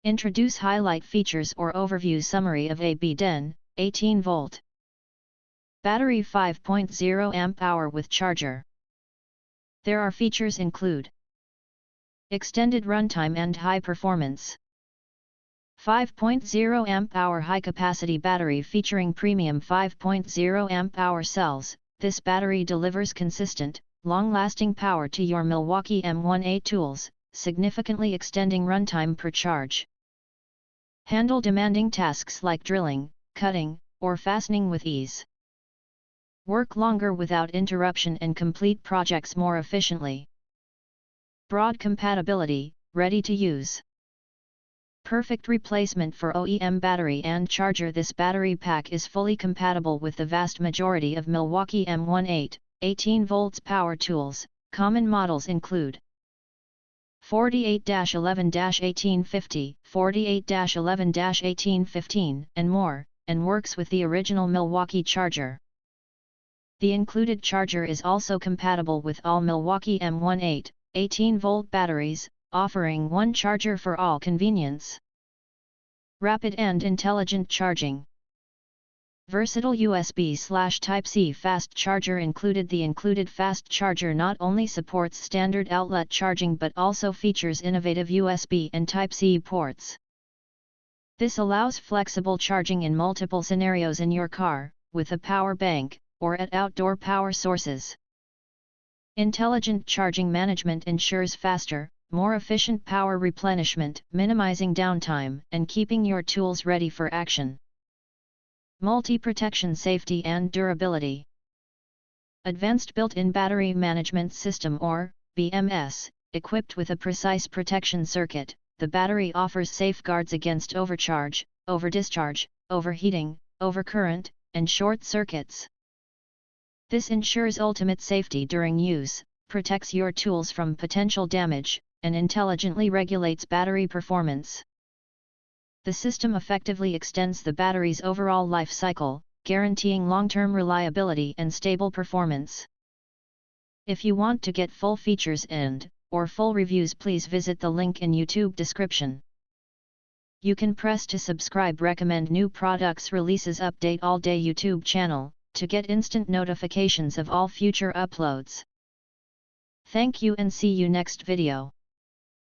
Introduce highlight features or overview summary of Abeden 18V battery 5.0 amp-hour with charger. There are features include extended runtime and high performance. 5.0 amp-hour high-capacity battery featuring premium 5.0 amp-hour cells. This battery delivers consistent, long-lasting power to your Milwaukee M18 tools, significantly extending runtime per charge. Handle demanding tasks like drilling, cutting, or fastening with ease. Work longer without interruption and complete projects more efficiently. Broad compatibility, ready to use. Perfect replacement for OEM battery and charger. This battery pack is fully compatible with the vast majority of Milwaukee M18, 18V power tools. Common models include 48-11-1850, 48-11-1815, and more, and works with the original Milwaukee charger. The included charger is also compatible with all Milwaukee M18, 18V batteries, offering one charger for all convenience. Rapid and intelligent charging. Versatile USB/Type-C fast charger included. The included fast charger not only supports standard outlet charging but also features innovative USB and Type-C ports. This allows flexible charging in multiple scenarios in your car, with a power bank, or at outdoor power sources. Intelligent charging management ensures faster, more efficient power replenishment, minimizing downtime, and keeping your tools ready for action. Multi-protection safety and durability. Advanced built-in battery management system or BMS, equipped with a precise protection circuit, the battery offers safeguards against overcharge, overdischarge, overheating, overcurrent, and short circuits. This ensures ultimate safety during use, protects your tools from potential damage, and intelligently regulates battery performance. The system effectively extends the battery's overall life cycle, guaranteeing long-term reliability and stable performance. If you want to get full features and/or full reviews, please visit the link in YouTube description. You can press to subscribe. Recommend new products releases. Update all day YouTube channel to get instant notifications of all future uploads. Thank you and see you next video.